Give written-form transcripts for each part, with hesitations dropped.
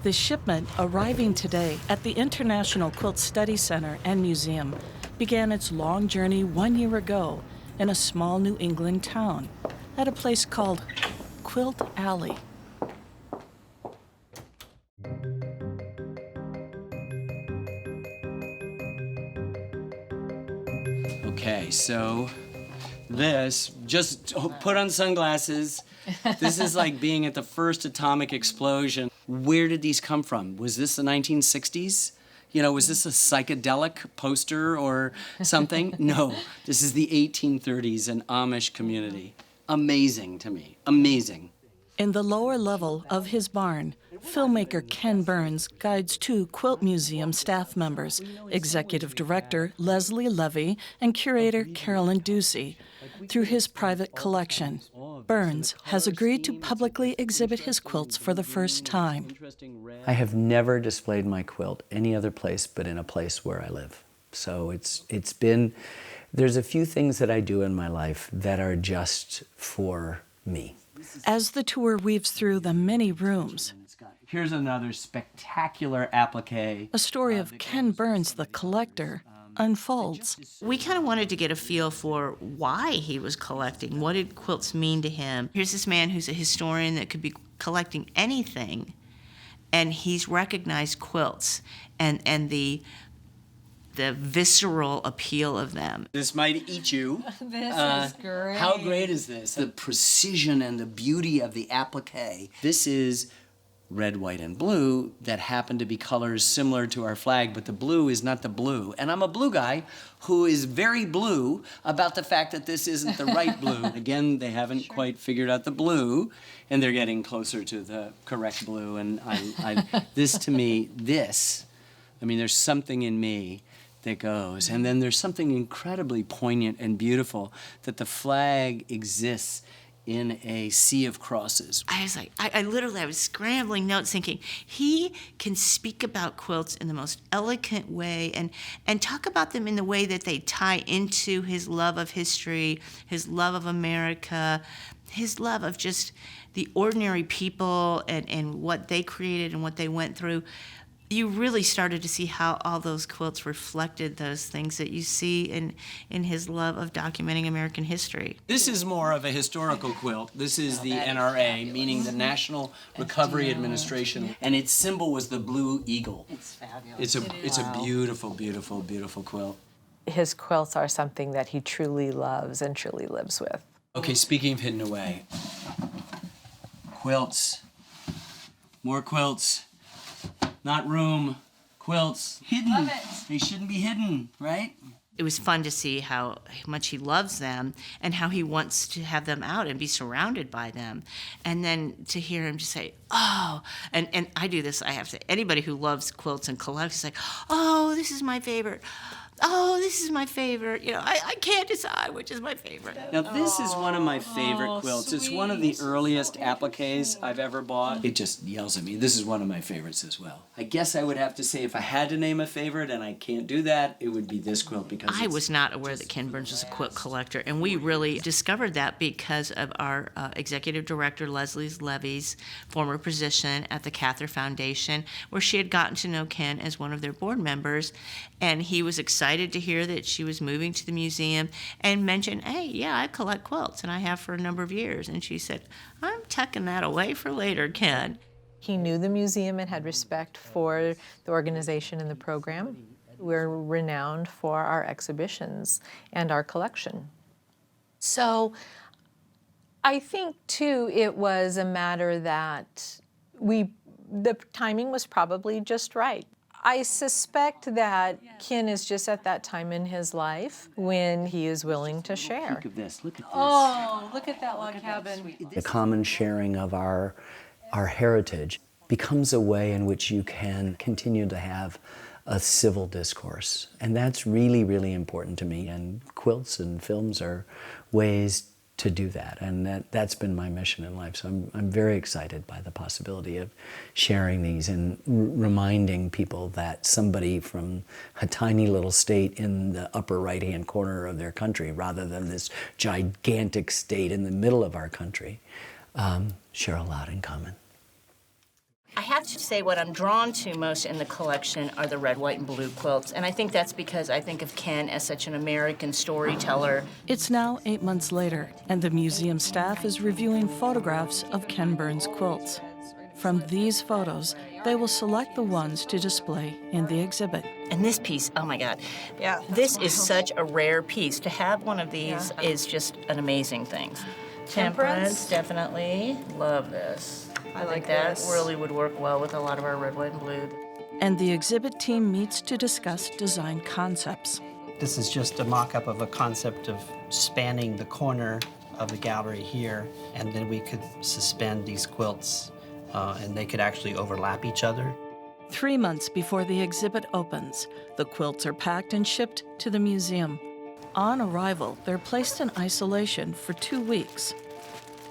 The shipment, arriving today at the International Quilt Study Center and Museum, began its long journey 1 year ago in a small New England town at a place called Quilt Alley. Okay, so this, just put on sunglasses. This is like being at the first atomic explosion. Where did these come from? Was this the 1960s? You know, was this a psychedelic poster or something? No, this is the 1830s, an Amish community. Amazing to me, amazing. In the lower level of his barn, filmmaker Ken Burns guides two Quilt Museum staff members, Executive Director Leslie Levy and Curator Carolyn Ducey, through his private collection. Burns has agreed to publicly exhibit his quilts for the first time. I have never displayed my quilt any other place but in a place where I live. So it's been, there's a few things that I do in my life that are just for me. As the tour weaves through the many rooms, here's another spectacular applique. a story of Ken Burns, the collector, unfolds. We kind of wanted to get a feel for why he was collecting. What did quilts mean to him? Here's this man who's a historian that could be collecting anything, and he's recognized quilts and the visceral appeal of them. This might eat you. This is great. How great is this? The precision and the beauty of the applique. This is red, white, and blue that happen to be colors similar to our flag, but the blue is not the blue. And I'm a blue guy who is very blue about the fact that this isn't the right blue. Again, they haven't quite figured out the blue, and they're getting closer to the correct blue. And this to me, I mean, there's something in me that goes. And then there's something incredibly poignant and beautiful that the flag exists in a sea of crosses. I was like, I was scrambling notes thinking, he can speak about quilts in the most elegant way and talk about them in the way that they tie into his love of history, his love of America, his love of just the ordinary people and what they created and what they went through. You really started to see how all those quilts reflected those things that you see in his love of documenting American history. This is more of a historical quilt. This is the NRA, meaning the National Recovery Administration, and its symbol was the blue eagle. It's fabulous. It's a beautiful, beautiful, beautiful quilt. His quilts are something that he truly loves and truly lives with. Okay, speaking of hidden away, quilts, more quilts. Not room, quilts, hidden. Love it. They shouldn't be hidden, right? It was fun to see how much he loves them and how he wants to have them out and be surrounded by them. And then to hear him just say, oh, and I do this, I have to, anybody who loves quilts and collects is like, oh, this is my favorite. Oh, this is my favorite. You know, I can't decide which is my favorite. Now, this is one of my favorite quilts. It's one of the earliest appliques I've ever bought. It just yells at me. This is one of my favorites as well. I guess I would have to say if I had to name a favorite, and I can't do that, it would be this quilt because I was not aware that Ken Burns was a quilt collector, and we really discovered that because of our executive director, Leslie Levy's former position at the Cather Foundation, where she had gotten to know Ken as one of their board members, and he was excited to hear that she was moving to the museum and mentioned, hey, yeah, I collect quilts, and I have for a number of years. And she said, I'm tucking that away for later, Ken. He knew the museum and had respect for the organization and the program. We're renowned for our exhibitions and our collection. So I think, too, it was a matter that the timing was probably just right. I suspect that Ken is just at that time in his life when he is willing to share. Look at this, look at this. Oh, look at that log cabin. The common sharing of our heritage becomes a way in which you can continue to have a civil discourse. And that's really, really important to me. And quilts and films are ways to do that. And that's been my mission in life. So I'm very excited by the possibility of sharing these and reminding people that somebody from a tiny little state in the upper right-hand corner of their country, rather than this gigantic state in the middle of our country, share a lot in common. I have to say what I'm drawn to most in the collection are the red, white, and blue quilts. And I think that's because I think of Ken as such an American storyteller. It's now 8 months later, and the museum staff is reviewing photographs of Ken Burns quilts. From these photos, they will select the ones to display in the exhibit. And this piece, oh my God. Yeah. This is such a rare piece. To have one of these is just an amazing thing. Temperance, definitely. Love this. I think that really would work well with a lot of our red, white, and blue. And the exhibit team meets to discuss design concepts. This is just a mock-up of a concept of spanning the corner of the gallery here, and then we could suspend these quilts, and they could actually overlap each other. 3 months before the exhibit opens, the quilts are packed and shipped to the museum. On arrival, they're placed in isolation for 2 weeks.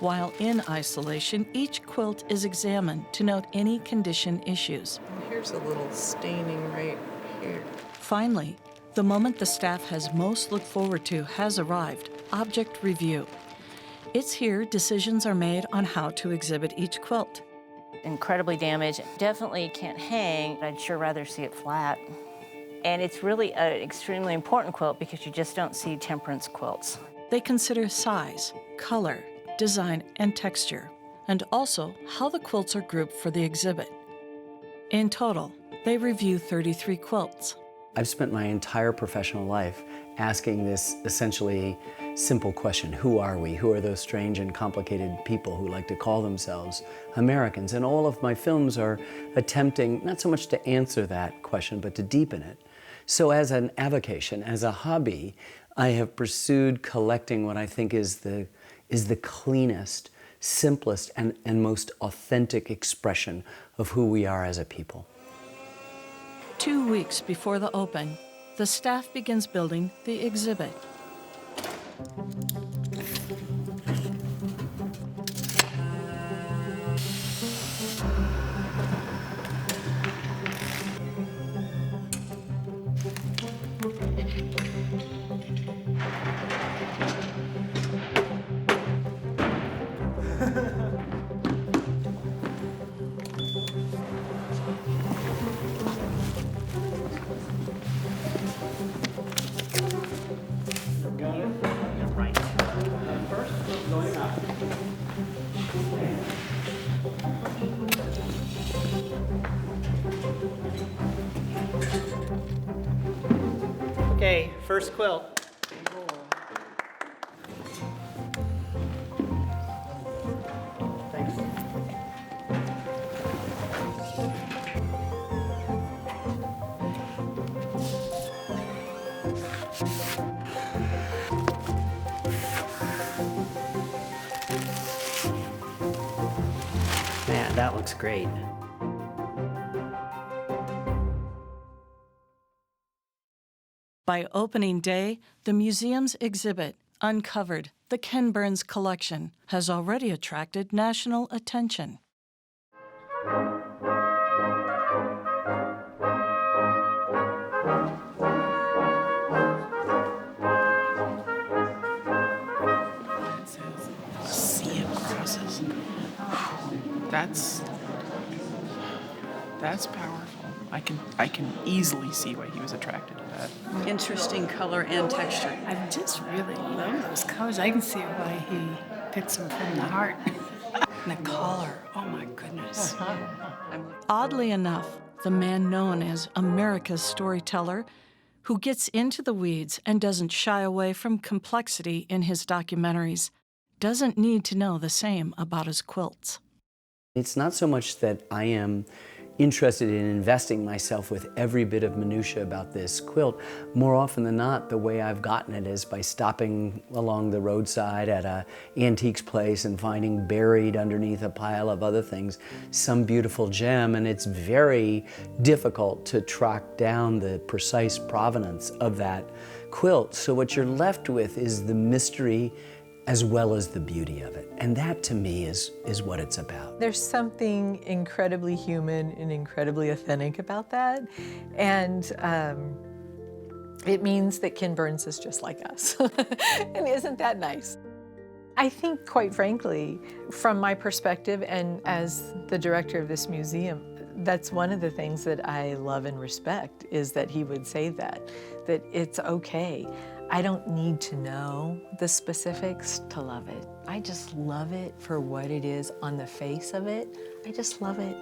While in isolation, each quilt is examined to note any condition issues. Here's a little staining right here. Finally, the moment the staff has most looked forward to has arrived: object review. It's here decisions are made on how to exhibit each quilt. Incredibly damaged. Definitely can't hang. I'd sure rather see it flat. And it's really an extremely important quilt because you just don't see temperance quilts. They consider size, color, design, and texture, and also how the quilts are grouped for the exhibit. In total, they review 33 quilts. I've spent my entire professional life asking this essentially simple question: who are we? Who are those strange and complicated people who like to call themselves Americans? And all of my films are attempting not so much to answer that question, but to deepen it. So as an avocation, as a hobby, I have pursued collecting what I think is the cleanest, simplest, and most authentic expression of who we are as a people. 2 weeks before the open, the staff begins building the exhibit. Okay, first quilt. Thanks. Man, that looks great. By opening day, the museum's exhibit, Uncovered, the Ken Burns Collection, has already attracted national attention. It says sea of crosses. That's powerful. I can easily see why he was attracted to that. Interesting color and texture. I just really love those colors. I can see why he picks them from the heart. And the collar, oh my goodness. Oddly enough, the man known as America's storyteller, who gets into the weeds and doesn't shy away from complexity in his documentaries, doesn't need to know the same about his quilts. It's not so much that I am interested in investing myself with every bit of minutia about this quilt. More often than not, the way I've gotten it is by stopping along the roadside at an antiques place and finding buried underneath a pile of other things some beautiful gem, and it's very difficult to track down the precise provenance of that quilt. So what you're left with is the mystery as well as the beauty of it. And that, to me, is what it's about. There's something incredibly human and incredibly authentic about that. And it means that Ken Burns is just like us. And isn't that nice? I think, quite frankly, from my perspective and as the director of this museum, That's one of the things that I love and respect, is that he would say that it's okay. I don't need to know the specifics to love it. I just love it for what it is on the face of it. I just love it.